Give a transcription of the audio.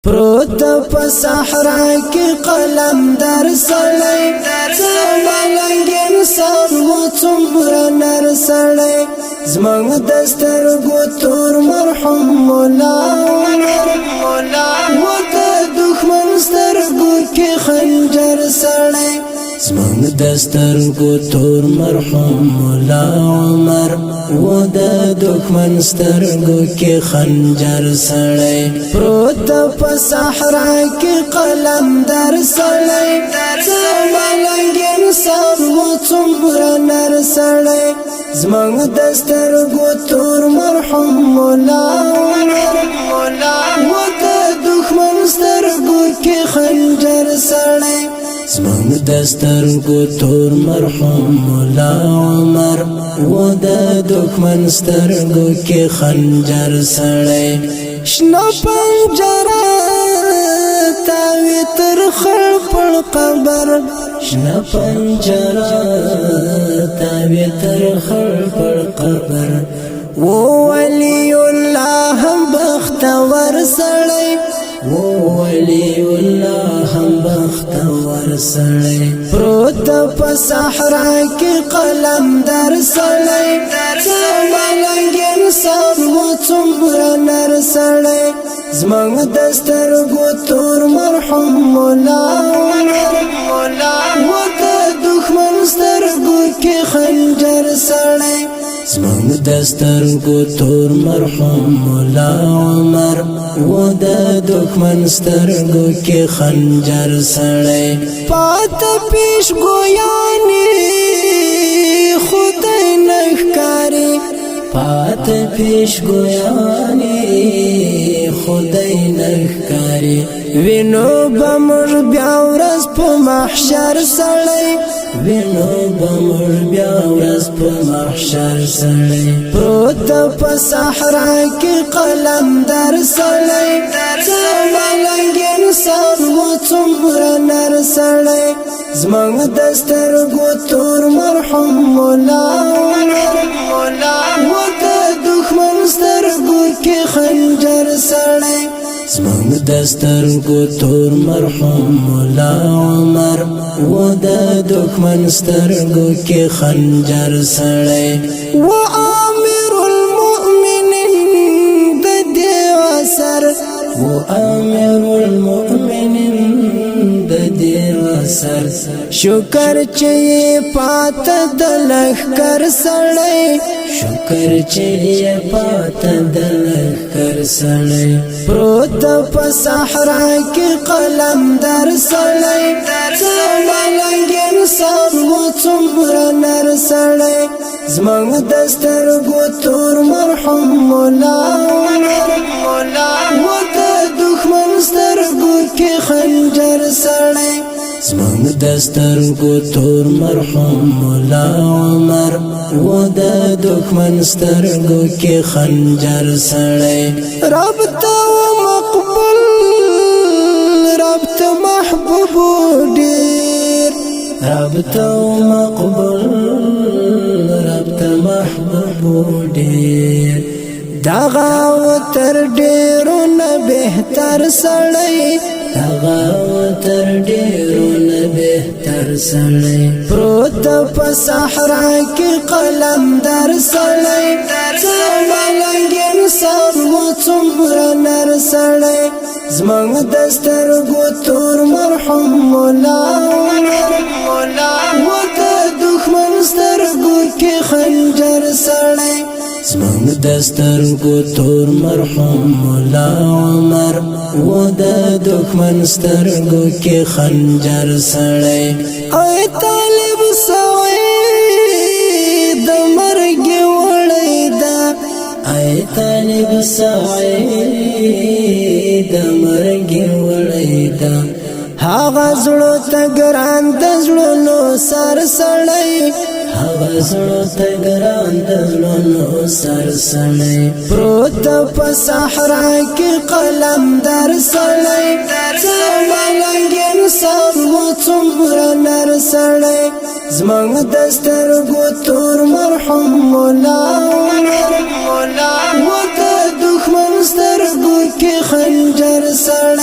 پروت په صحرا کې قلم در سړی زمالنګ انسان و څومره نر سړی زمونږ د سترګو تور مرحوم مولا و د دښمن سترګو کې خنجر سړی زمونږ د سترګو تور مرحوم مولا عمر و د دښمن سترګو کې خنجر سړی پروت په صحرا کې قلم در سړی زمالنګ انسان و څومره نر سړی زمونږ د سترګو تور مرحوم مولا و د دښمن سترګو کې خنجر سړی زمونږ د سترګو تور مرحوم مولا عمر و د دښمن سترګو کې خنجر سړی شنه پنجره تاوی تر خړ قبر شنه پنجره تاوی تر خړ قبر و ولی الله بختور سړی ولی الله بختور سړی پروت په صحرا کې قلم در سړی زمالنګ انسان و څومره نر سړی زمونږ د سترګو تور مرحوم مولا و د دښمن سترګو کې خنجر سړی زمونږ د سترګو تور مرحوم مولا عمر و د دښمن سترګو کې خنجر سړی پات پیش ګویانې خدای نه ښکاري پات پیش ګویانې خدای نه ښکاري وینو به موږ بیا ورځ په محشر سړی وینو به موږ بیا ورځ په محشر سړی پروت په صحرا کې قلم در سړی زمالنګ انسان و څومره نر سړی زمونږ د سترګو تور مرحوم مولا و د دښمن سترګو کې خنجر سړی زمونږ د سترګو تور مرحوم مولا عمر و د دښمن سترګو کې خنجر سړی و امیر المؤمنین د دې اثر و امیر المؤمنین د دې اثر شکر چې پات د لښکر سړی شکر چې پات د لښکر سړی پروت په صحرا کې قلم در سړی زمالنګ انسان و څومره نر سړی زمونږ د سترګو تور مرحوم مولا و د دښمن سترګو کې خنجر سړی زمونږ د سترګو تور مرحوم مولا عمر و د دښمن سترګو کې خنجر سړی رب ته مقبول رب ته محبوب ډیر رب ته مقبول رب ته محبوب ډیر دغه تر ډیرو نه بهتر سړی دغه تر ډیرو نه بهتر سړی پروت په صحرا کې قلم در سړی زمالنګ انسان و څومره نر سړی زمونږ د سترګو تور مرحوم مولا و د دښمن سترګو کې خنجر سړی زمونږ د سترګو تور مرحوم مولا عمر و د دښمن سترګو کې خنجر سړی ای طالب سعید د مرګ وړی دا ای طالب سعید د مرګ وړی دا هغه زړه ته ګران د زړونو سر سړی هغه زړه ته ګران د زړونو سر سړی پروت په صحرا کې قلم در سړی زمالنګ انسان و څومره نر سړی زمونږ د سترګو تور مرحوم مولا و د دښمن سترګو کې خنجر سړی